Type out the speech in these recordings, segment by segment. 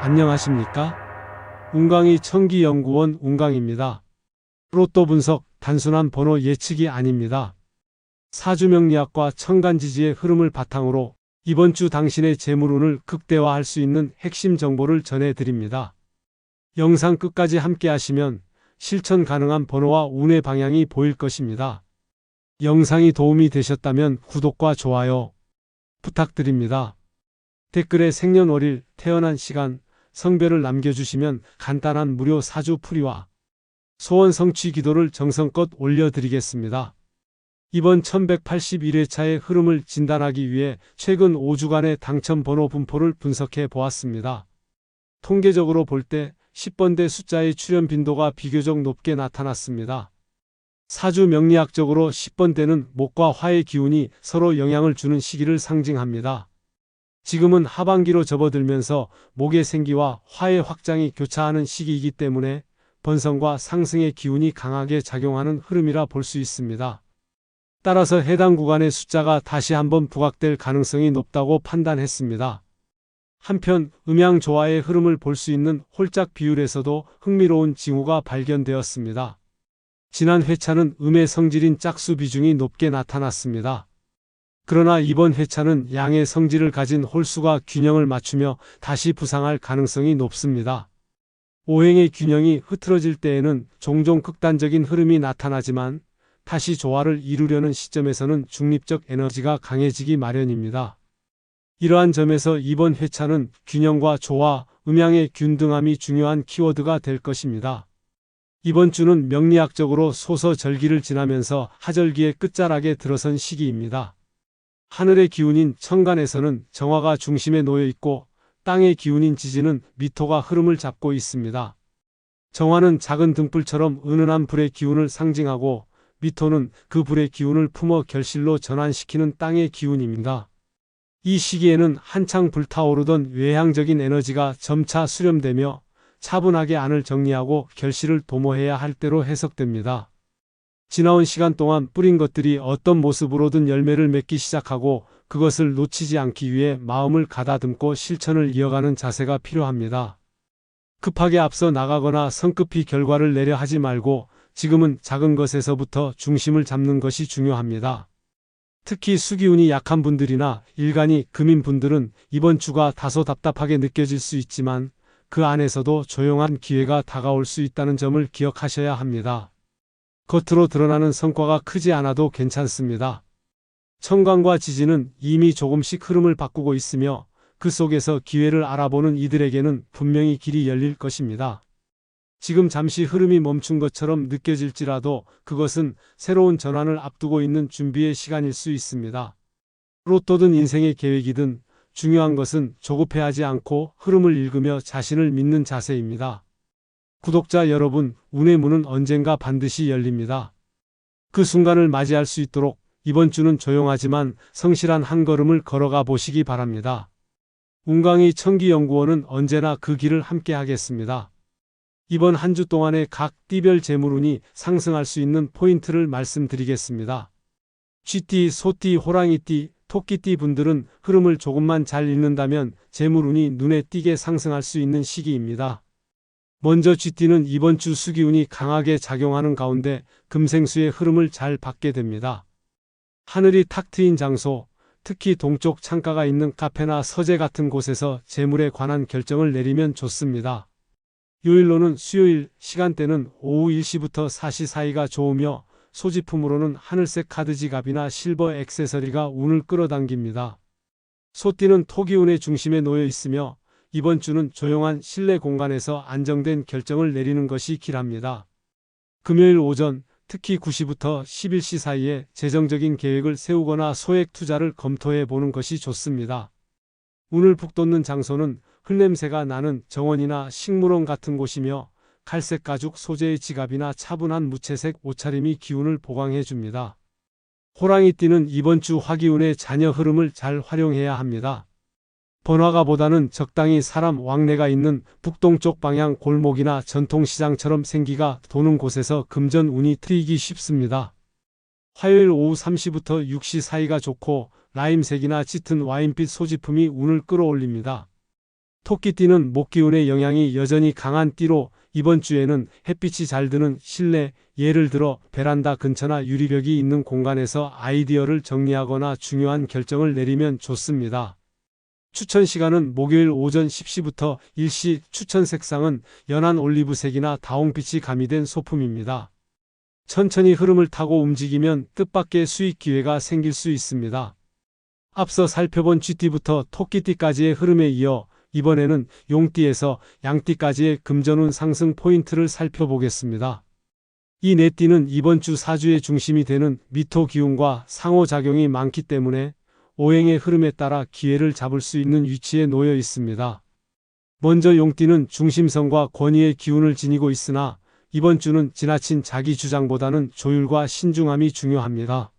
안녕하십니까? 운광이 천기연구원 운광입니다. 로또 분석, 단순한 번호 예측이 아닙니다. 사주명리학과 천간지지의 흐름을 바탕으로 이번 주 당신의 재물운을 극대화할 수 있는 핵심 정보를 전해드립니다. 영상 끝까지 함께 하시면 실천 가능한 번호와 운의 방향이 보일 것입니다. 영상이 도움이 되셨다면 구독과 좋아요 부탁드립니다. 댓글에 생년월일, 태어난 시간, 성별을 남겨주시면 간단한 무료 사주 풀이와 소원 성취 기도를 정성껏 올려드리겠습니다. 이번 1181회차의 흐름을 진단하기 위해 최근 5주간의 당첨 번호 분포를 분석해 보았습니다. 통계적으로 볼 때 10번대 숫자의 출현 빈도가 비교적 높게 나타났습니다. 사주 명리학적으로 10번대는 목과 화의 기운이 서로 영향을 주는 시기를 상징합니다. 지금은 하반기로 접어들면서 목의 생기와 화의 확장이 교차하는 시기이기 때문에 번성과 상승의 기운이 강하게 작용하는 흐름이라 볼 수 있습니다. 따라서 해당 구간의 숫자가 다시 한번 부각될 가능성이 높다고 판단했습니다. 한편 음양조화의 흐름을 볼 수 있는 홀짝 비율에서도 흥미로운 징후가 발견되었습니다. 지난 회차는 음의 성질인 짝수 비중이 높게 나타났습니다. 그러나 이번 회차는 양의 성질을 가진 홀수가 균형을 맞추며 다시 부상할 가능성이 높습니다. 오행의 균형이 흐트러질 때에는 종종 극단적인 흐름이 나타나지만 다시 조화를 이루려는 시점에서는 중립적 에너지가 강해지기 마련입니다. 이러한 점에서 이번 회차는 균형과 조화, 음양의 균등함이 중요한 키워드가 될 것입니다. 이번 주는 명리학적으로 소서절기를 지나면서 하절기의 끝자락에 들어선 시기입니다. 하늘의 기운인 천간에서는 정화가 중심에 놓여 있고 땅의 기운인 지지는 미토가 흐름을 잡고 있습니다. 정화는 작은 등불처럼 은은한 불의 기운을 상징하고 미토는 그 불의 기운을 품어 결실로 전환시키는 땅의 기운입니다. 이 시기에는 한창 불타오르던 외향적인 에너지가 점차 수렴되며 차분하게 안을 정리하고 결실을 도모해야 할 때로 해석됩니다. 지나온 시간 동안 뿌린 것들이 어떤 모습으로든 열매를 맺기 시작하고 그것을 놓치지 않기 위해 마음을 가다듬고 실천을 이어가는 자세가 필요합니다. 급하게 앞서 나가거나 성급히 결과를 내려 하지 말고 지금은 작은 것에서부터 중심을 잡는 것이 중요합니다. 특히 수기운이 약한 분들이나 일간이 금인 분들은 이번 주가 다소 답답하게 느껴질 수 있지만 그 안에서도 조용한 기회가 다가올 수 있다는 점을 기억하셔야 합니다. 겉으로 드러나는 성과가 크지 않아도 괜찮습니다. 천간과 지지는 이미 조금씩 흐름을 바꾸고 있으며 그 속에서 기회를 알아보는 이들에게는 분명히 길이 열릴 것입니다. 지금 잠시 흐름이 멈춘 것처럼 느껴질지라도 그것은 새로운 전환을 앞두고 있는 준비의 시간일 수 있습니다. 로또든 인생의 계획이든 중요한 것은 조급해하지 않고 흐름을 읽으며 자신을 믿는 자세입니다. 구독자 여러분, 운의 문은 언젠가 반드시 열립니다. 그 순간을 맞이할 수 있도록 이번 주는 조용하지만 성실한 한 걸음을 걸어가 보시기 바랍니다. 운광이 천기연구원은 언제나 그 길을 함께 하겠습니다. 이번 한 주 동안의 각 띠별 재물운이 상승할 수 있는 포인트를 말씀드리겠습니다. 쥐띠, 소띠, 호랑이띠, 토끼띠 분들은 흐름을 조금만 잘 읽는다면 재물운이 눈에 띄게 상승할 수 있는 시기입니다. 먼저 쥐띠는 이번 주 수기운이 강하게 작용하는 가운데 금생수의 흐름을 잘 받게 됩니다. 하늘이 탁 트인 장소, 특히 동쪽 창가가 있는 카페나 서재 같은 곳에서 재물에 관한 결정을 내리면 좋습니다. 요일로는 수요일, 시간대는 오후 1시부터 4시 사이가 좋으며 소지품으로는 하늘색 카드 지갑이나 실버 액세서리가 운을 끌어당깁니다. 소띠는 토기운의 중심에 놓여 있으며 이번 주는 조용한 실내 공간에서 안정된 결정을 내리는 것이 길합니다. 금요일 오전, 특히 9시부터 11시 사이에 재정적인 계획을 세우거나 소액 투자를 검토해 보는 것이 좋습니다. 운을 북돋는 장소는 흙냄새가 나는 정원이나 식물원 같은 곳이며 갈색 가죽 소재의 지갑이나 차분한 무채색 옷차림이 기운을 보강해 줍니다. 호랑이띠는 이번 주 화기운의 자녀 흐름을 잘 활용해야 합니다. 번화가보다는 적당히 사람 왕래가 있는 북동쪽 방향 골목이나 전통시장처럼 생기가 도는 곳에서 금전 운이 트이기 쉽습니다. 화요일 오후 3시부터 6시 사이가 좋고 라임색이나 짙은 와인빛 소지품이 운을 끌어올립니다. 토끼띠는 목기운의 영향이 여전히 강한 띠로 이번 주에는 햇빛이 잘 드는 실내, 예를 들어 베란다 근처나 유리벽이 있는 공간에서 아이디어를 정리하거나 중요한 결정을 내리면 좋습니다. 추천 시간은 목요일 오전 10시부터 1시, 추천 색상은 연한 올리브색이나 다홍빛이 가미된 소품입니다. 천천히 흐름을 타고 움직이면 뜻밖의 수익 기회가 생길 수 있습니다. 앞서 살펴본 쥐띠부터 토끼띠까지의 흐름에 이어 이번에는 용띠에서 양띠까지의 금전운 상승 포인트를 살펴보겠습니다. 이 네 띠는 이번 주 사주의 중심이 되는 미토 기운과 상호작용이 많기 때문에 오행의 흐름에 따라 기회를 잡을 수 있는 위치에 놓여 있습니다. 먼저 용띠는 중심성과 권위의 기운을 지니고 있으나 이번 주는 지나친 자기 주장보다는 조율과 신중함이 중요합니다.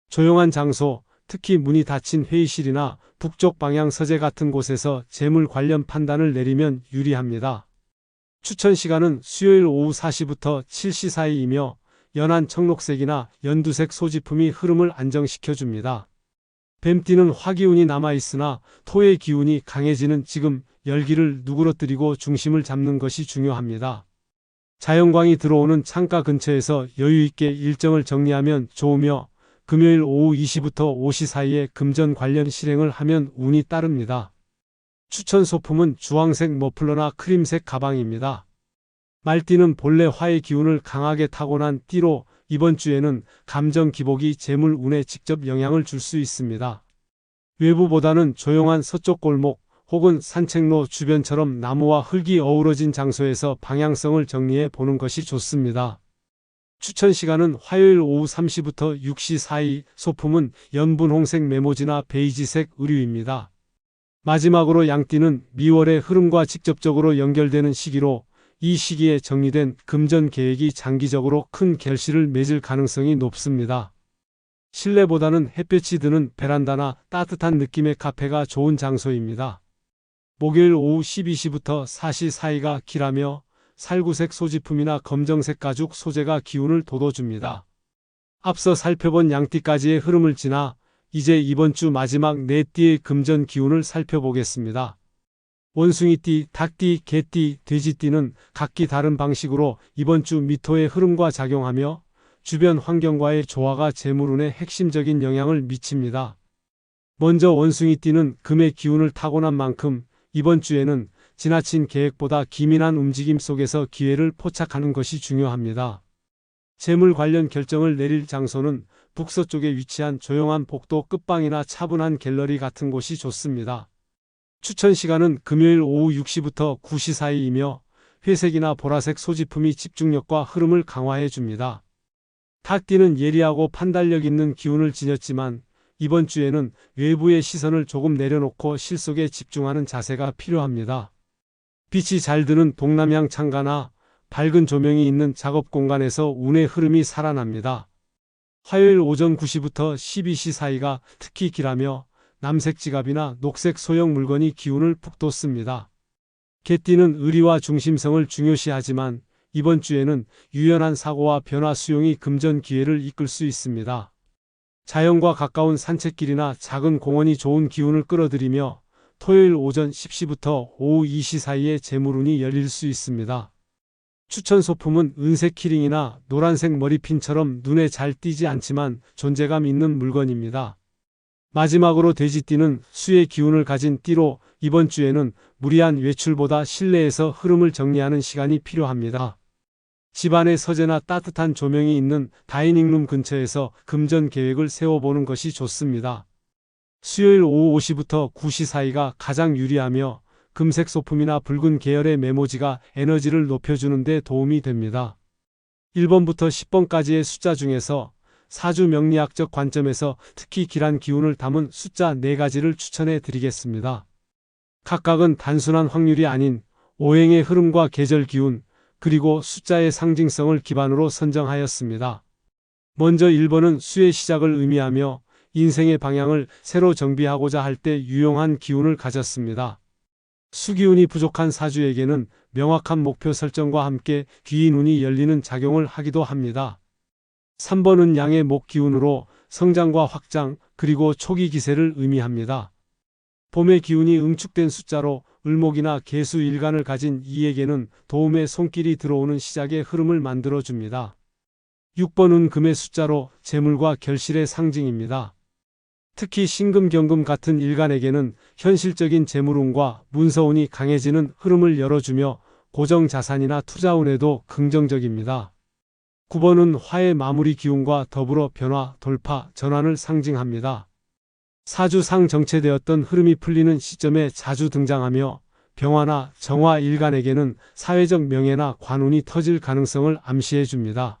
조용한 장소, 특히 문이 닫힌 회의실이나 북쪽 방향 서재 같은 곳에서 재물 관련 판단을 내리면 유리합니다. 추천 시간은 수요일 오후 4시부터 7시 사이이며 연한 청록색이나 연두색 소지품이 흐름을 안정시켜줍니다. 뱀띠는 화기운이 남아있으나 토의 기운이 강해지는 지금 열기를 누그러뜨리고 중심을 잡는 것이 중요합니다. 자연광이 들어오는 창가 근처에서 여유있게 일정을 정리하면 좋으며 금요일 오후 2시부터 5시 사이에 금전 관련 실행을 하면 운이 따릅니다. 추천 소품은 주황색 머플러나 크림색 가방입니다. 말띠는 본래 화의 기운을 강하게 타고난 띠로 이번 주에는 감정 기복이 재물 운에 직접 영향을 줄 수 있습니다. 외부보다는 조용한 서쪽 골목 혹은 산책로 주변처럼 나무와 흙이 어우러진 장소에서 방향성을 정리해 보는 것이 좋습니다. 추천 시간은 화요일 오후 3시부터 6시 사이, 소품은 연분홍색 메모지나 베이지색 의류입니다. 마지막으로 양띠는 미월의 흐름과 직접적으로 연결되는 시기로 이 시기에 정리된 금전 계획이 장기적으로 큰 결실을 맺을 가능성이 높습니다. 실내보다는 햇볕이 드는 베란다나 따뜻한 느낌의 카페가 좋은 장소입니다. 목요일 오후 12시부터 4시 사이가 길하며 살구색 소지품이나 검정색 가죽 소재가 기운을 돋워줍니다. 앞서 살펴본 양띠까지의 흐름을 지나 이제 이번 주 마지막 네 띠의 금전 기운을 살펴보겠습니다. 원숭이띠, 닭띠, 개띠, 돼지띠는 각기 다른 방식으로 이번 주 미토의 흐름과 작용하며 주변 환경과의 조화가 재물운에 핵심적인 영향을 미칩니다. 먼저 원숭이띠는 금의 기운을 타고난 만큼 이번 주에는 지나친 계획보다 기민한 움직임 속에서 기회를 포착하는 것이 중요합니다. 재물 관련 결정을 내릴 장소는 북서쪽에 위치한 조용한 복도 끝방이나 차분한 갤러리 같은 곳이 좋습니다. 추천 시간은 금요일 오후 6시부터 9시 사이이며 회색이나 보라색 소지품이 집중력과 흐름을 강화해 줍니다. 닭띠는 예리하고 판단력 있는 기운을 지녔지만 이번 주에는 외부의 시선을 조금 내려놓고 실속에 집중하는 자세가 필요합니다. 빛이 잘 드는 동남향 창가나 밝은 조명이 있는 작업 공간에서 운의 흐름이 살아납니다. 화요일 오전 9시부터 12시 사이가 특히 길하며 남색 지갑이나 녹색 소형 물건이 기운을 푹 돋습니다. 개띠는 의리와 중심성을 중요시하지만 이번 주에는 유연한 사고와 변화 수용이 금전 기회를 이끌 수 있습니다. 자연과 가까운 산책길이나 작은 공원이 좋은 기운을 끌어들이며 토요일 오전 10시부터 오후 2시 사이에 재물운이 열릴 수 있습니다. 추천 소품은 은색 키링이나 노란색 머리핀처럼 눈에 잘 띄지 않지만 존재감 있는 물건입니다. 마지막으로 돼지띠는 수의 기운을 가진 띠로 이번 주에는 무리한 외출보다 실내에서 흐름을 정리하는 시간이 필요합니다. 집안의 서재나 따뜻한 조명이 있는 다이닝룸 근처에서 금전 계획을 세워보는 것이 좋습니다. 수요일 오후 5시부터 9시 사이가 가장 유리하며 금색 소품이나 붉은 계열의 메모지가 에너지를 높여주는 데 도움이 됩니다. 1번부터 10번까지의 숫자 중에서 사주 명리학적 관점에서 특히 길한 기운을 담은 숫자 4가지를 추천해 드리겠습니다. 각각은 단순한 확률이 아닌 오행의 흐름과 계절 기운, 그리고 숫자의 상징성을 기반으로 선정하였습니다. 먼저 1번은 수의 시작을 의미하며 인생의 방향을 새로 정비하고자 할 때 유용한 기운을 가졌습니다. 수기운이 부족한 사주에게는 명확한 목표 설정과 함께 귀인 운이 열리는 작용을 하기도 합니다. 3번은 양의 목 기운으로 성장과 확장, 그리고 초기 기세를 의미합니다. 봄의 기운이 응축된 숫자로 을목이나 개수 일간을 가진 이에게는 도움의 손길이 들어오는 시작의 흐름을 만들어줍니다. 6번은 금의 숫자로 재물과 결실의 상징입니다. 특히 신금, 경금 같은 일간에게는 현실적인 재물운과 문서운이 강해지는 흐름을 열어주며 고정자산이나 투자운에도 긍정적입니다. 9번은 화의 마무리 기운과 더불어 변화, 돌파, 전환을 상징합니다. 사주상 정체되었던 흐름이 풀리는 시점에 자주 등장하며 병화나 정화 일간에게는 사회적 명예나 관운이 터질 가능성을 암시해 줍니다.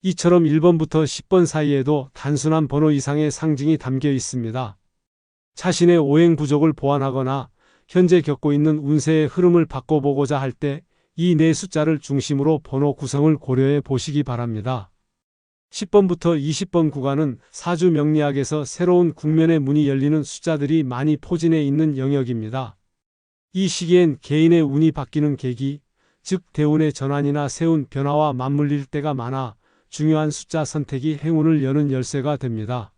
이처럼 1번부터 10번 사이에도 단순한 번호 이상의 상징이 담겨 있습니다. 자신의 오행 부족을 보완하거나 현재 겪고 있는 운세의 흐름을 바꿔보고자 할 때 이 네 숫자를 중심으로 번호 구성을 고려해 보시기 바랍니다. 10번부터 20번 구간은 사주 명리학에서 새로운 국면의 문이 열리는 숫자들이 많이 포진해 있는 영역입니다. 이 시기엔 개인의 운이 바뀌는 계기, 즉 대운의 전환이나 세운 변화와 맞물릴 때가 많아 중요한 숫자 선택이 행운을 여는 열쇠가 됩니다.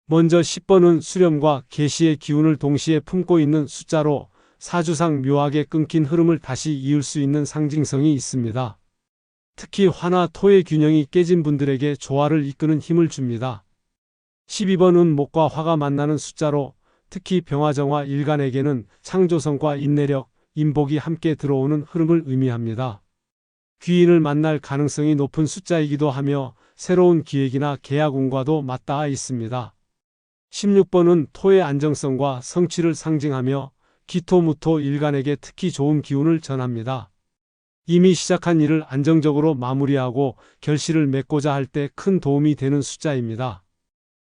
먼저 10번은 수렴과 계시의 기운을 동시에 품고 있는 숫자로 사주상 묘하게 끊긴 흐름을 다시 이을 수 있는 상징성이 있습니다. 특히 화나 토의 균형이 깨진 분들에게 조화를 이끄는 힘을 줍니다. 12번은 목과 화가 만나는 숫자로 특히 병화정화 일간에게는 창조성과 인내력, 인복이 함께 들어오는 흐름을 의미합니다. 귀인을 만날 가능성이 높은 숫자이기도 하며 새로운 기획이나 계약운과도 맞닿아 있습니다. 16번은 토의 안정성과 성취를 상징하며 기토무토 일간에게 특히 좋은 기운을 전합니다. 이미 시작한 일을 안정적으로 마무리하고 결실을 맺고자 할 때 큰 도움이 되는 숫자입니다.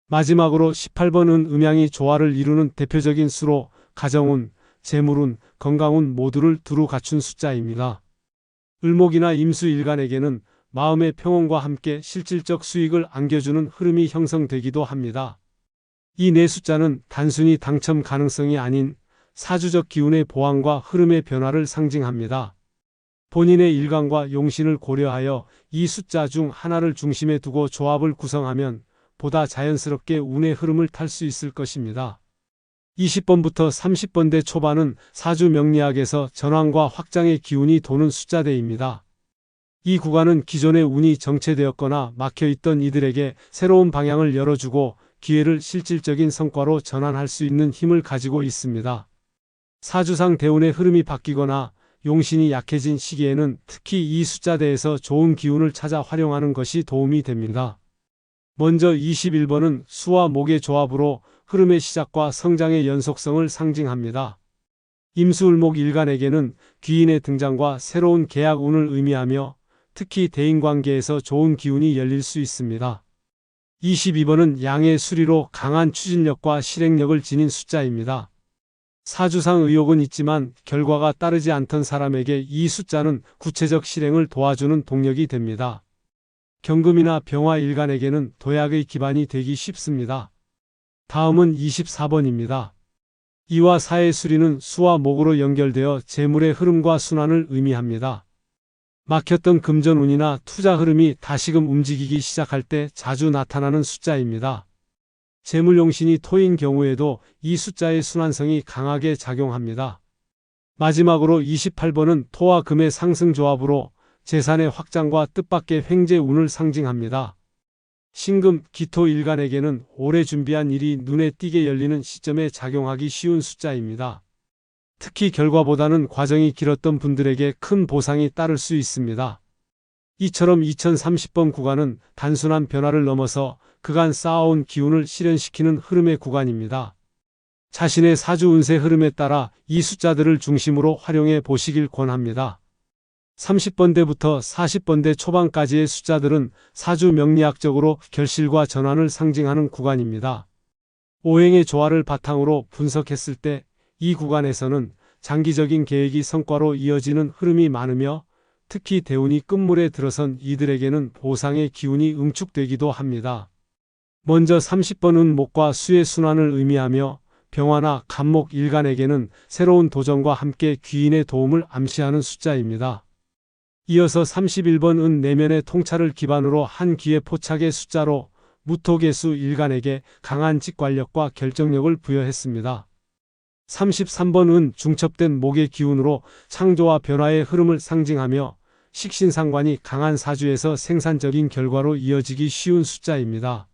마지막으로 18번은 음양이 조화를 이루는 대표적인 수로 가정운, 재물운, 건강운 모두를 두루 갖춘 숫자입니다. 을목이나 임수 일간에게는 마음의 평온과 함께 실질적 수익을 안겨주는 흐름이 형성되기도 합니다. 이 네 숫자는 단순히 당첨 가능성이 아닌 사주적 기운의 보완과 흐름의 변화를 상징합니다. 본인의 일간과 용신을 고려하여 이 숫자 중 하나를 중심에 두고 조합을 구성하면 보다 자연스럽게 운의 흐름을 탈 수 있을 것입니다. 20번부터 30번대 초반은 사주 명리학에서 전환과 확장의 기운이 도는 숫자대입니다. 이 구간은 기존의 운이 정체되었거나 막혀있던 이들에게 새로운 방향을 열어주고 기회를 실질적인 성과로 전환할 수 있는 힘을 가지고 있습니다. 사주상 대운의 흐름이 바뀌거나 용신이 약해진 시기에는 특히 이 숫자대에서 좋은 기운을 찾아 활용하는 것이 도움이 됩니다. 먼저 21번은 수와 목의 조합으로 흐름의 시작과 성장의 연속성을 상징합니다. 임수을목 일간에게는 귀인의 등장과 새로운 계약 운을 의미하며 특히 대인관계에서 좋은 기운이 열릴 수 있습니다. 22번은 양의 수리로 강한 추진력과 실행력을 지닌 숫자입니다. 사주상 의욕은 있지만 결과가 따르지 않던 사람에게 이 숫자는 구체적 실행을 도와주는 동력이 됩니다. 경금이나 병화 일간에게는 도약의 기반이 되기 쉽습니다. 다음은 24번입니다. 이와 사의 수리는 수와 목으로 연결되어 재물의 흐름과 순환을 의미합니다. 막혔던 금전운이나 투자 흐름이 다시금 움직이기 시작할 때 자주 나타나는 숫자입니다. 재물용신이 토인 경우에도 이 숫자의 순환성이 강하게 작용합니다. 마지막으로 28번은 토와 금의 상승 조합으로 재산의 확장과 뜻밖의 횡재운을 상징합니다. 신금, 기토 일간에게는 오래 준비한 일이 눈에 띄게 열리는 시점에 작용하기 쉬운 숫자입니다. 특히 결과보다는 과정이 길었던 분들에게 큰 보상이 따를 수 있습니다. 이처럼 2030번 구간은 단순한 변화를 넘어서 그간 쌓아온 기운을 실현시키는 흐름의 구간입니다. 자신의 사주 운세 흐름에 따라 이 숫자들을 중심으로 활용해 보시길 권합니다. 30번대부터 40번대 초반까지의 숫자들은 사주 명리학적으로 결실과 전환을 상징하는 구간입니다. 오행의 조화를 바탕으로 분석했을 때 이 구간에서는 장기적인 계획이 성과로 이어지는 흐름이 많으며 특히 대운이 끝물에 들어선 이들에게는 보상의 기운이 응축되기도 합니다. 먼저 30번은 목과 수의 순환을 의미하며 병화나 간목 일간에게는 새로운 도전과 함께 귀인의 도움을 암시하는 숫자입니다. 이어서 31번은 내면의 통찰을 기반으로 한 기의 포착의 숫자로 무토개수 일간에게 강한 직관력과 결정력을 부여했습니다. 33번은 중첩된 목의 기운으로 창조와 변화의 흐름을 상징하며 식신상관이 강한 사주에서 생산적인 결과로 이어지기 쉬운 숫자입니다.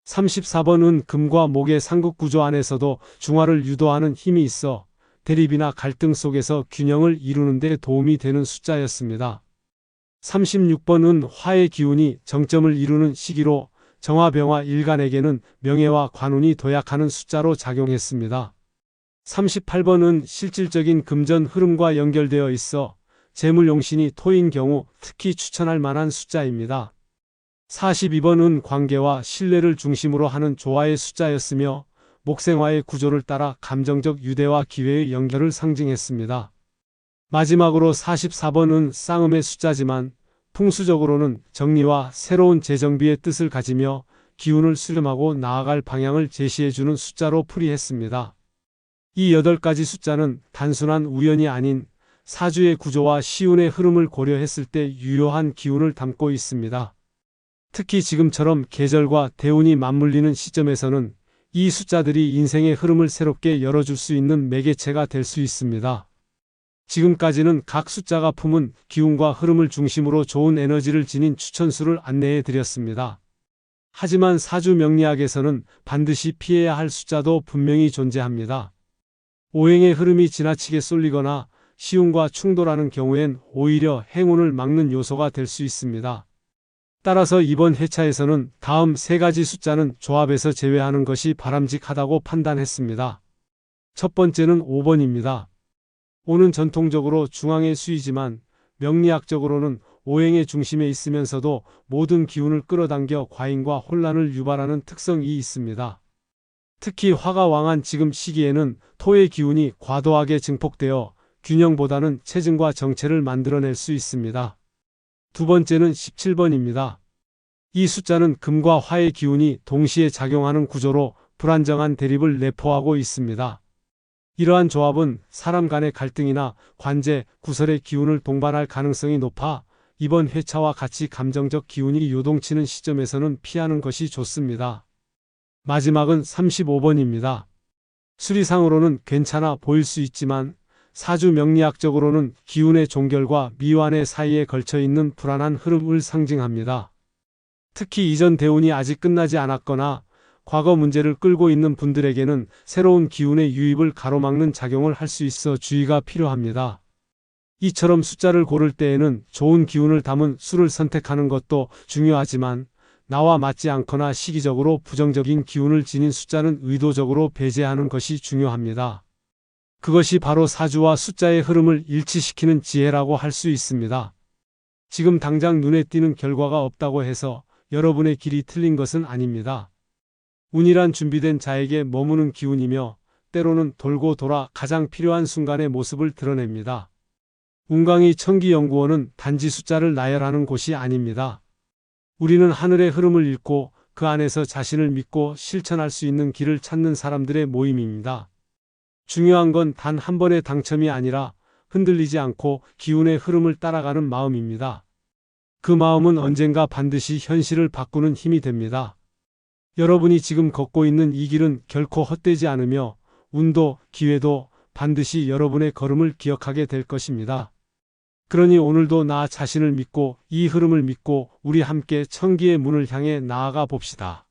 34번은 금과 목의 삼극구조 안에서도 중화를 유도하는 힘이 있어 대립이나 갈등 속에서 균형을 이루는 데 도움이 되는 숫자였습니다. 36번은 화의 기운이 정점을 이루는 시기로 정화병화 일간에게는 명예와 관운이 도약하는 숫자로 작용했습니다. 38번은 실질적인 금전 흐름과 연결되어 있어 재물용신이 토인 경우 특히 추천할 만한 숫자입니다. 42번은 관계와 신뢰를 중심으로 하는 조화의 숫자였으며 목생화의 구조를 따라 감정적 유대와 기회의 연결을 상징했습니다. 마지막으로 44번은 쌍음의 숫자지만 풍수적으로는 정리와 새로운 재정비의 뜻을 가지며 기운을 수렴하고 나아갈 방향을 제시해주는 숫자로 풀이했습니다. 이 8가지 숫자는 단순한 우연이 아닌 사주의 구조와 시운의 흐름을 고려했을 때 유효한 기운을 담고 있습니다. 특히 지금처럼 계절과 대운이 맞물리는 시점에서는 이 숫자들이 인생의 흐름을 새롭게 열어줄 수 있는 매개체가 될 수 있습니다. 지금까지는 각 숫자가 품은 기운과 흐름을 중심으로 좋은 에너지를 지닌 추천수를 안내해 드렸습니다. 하지만 사주 명리학에서는 반드시 피해야 할 숫자도 분명히 존재합니다. 오행의 흐름이 지나치게 쏠리거나 시운과 충돌하는 경우엔 오히려 행운을 막는 요소가 될 수 있습니다. 따라서 이번 회차에서는 다음 3가지 숫자는 조합에서 제외하는 것이 바람직하다고 판단했습니다. 첫 번째는 5번입니다. 5는 전통적으로 중앙의 수이지만 명리학적으로는 오행의 중심에 있으면서도 모든 기운을 끌어당겨 과잉과 혼란을 유발하는 특성이 있습니다. 특히 화가 왕한 지금 시기에는 토의 기운이 과도하게 증폭되어 균형보다는 체증과 정체를 만들어낼 수 있습니다. 두 번째는 17번입니다. 이 숫자는 금과 화의 기운이 동시에 작용하는 구조로 불안정한 대립을 내포하고 있습니다. 이러한 조합은 사람 간의 갈등이나 관제, 구설의 기운을 동반할 가능성이 높아 이번 회차와 같이 감정적 기운이 요동치는 시점에서는 피하는 것이 좋습니다. 마지막은 35번입니다. 수리상으로는 괜찮아 보일 수 있지만 사주 명리학적으로는 기운의 종결과 미완의 사이에 걸쳐 있는 불안한 흐름을 상징합니다. 특히 이전 대운이 아직 끝나지 않았거나 과거 문제를 끌고 있는 분들에게는 새로운 기운의 유입을 가로막는 작용을 할 수 있어 주의가 필요합니다. 이처럼 숫자를 고를 때에는 좋은 기운을 담은 수를 선택하는 것도 중요하지만 나와 맞지 않거나 시기적으로 부정적인 기운을 지닌 숫자는 의도적으로 배제하는 것이 중요합니다. 그것이 바로 사주와 숫자의 흐름을 일치시키는 지혜라고 할 수 있습니다. 지금 당장 눈에 띄는 결과가 없다고 해서 여러분의 길이 틀린 것은 아닙니다. 운이란 준비된 자에게 머무는 기운이며 때로는 돌고 돌아 가장 필요한 순간의 모습을 드러냅니다. 운강이 천기연구원은 단지 숫자를 나열하는 곳이 아닙니다. 우리는 하늘의 흐름을 읽고 그 안에서 자신을 믿고 실천할 수 있는 길을 찾는 사람들의 모임입니다. 중요한 건 단 한 번의 당첨이 아니라 흔들리지 않고 기운의 흐름을 따라가는 마음입니다. 그 마음은 언젠가 반드시 현실을 바꾸는 힘이 됩니다. 여러분이 지금 걷고 있는 이 길은 결코 헛되지 않으며 운도 기회도 반드시 여러분의 걸음을 기억하게 될 것입니다. 그러니 오늘도 나 자신을 믿고 이 흐름을 믿고 우리 함께 천기의 문을 향해 나아가 봅시다.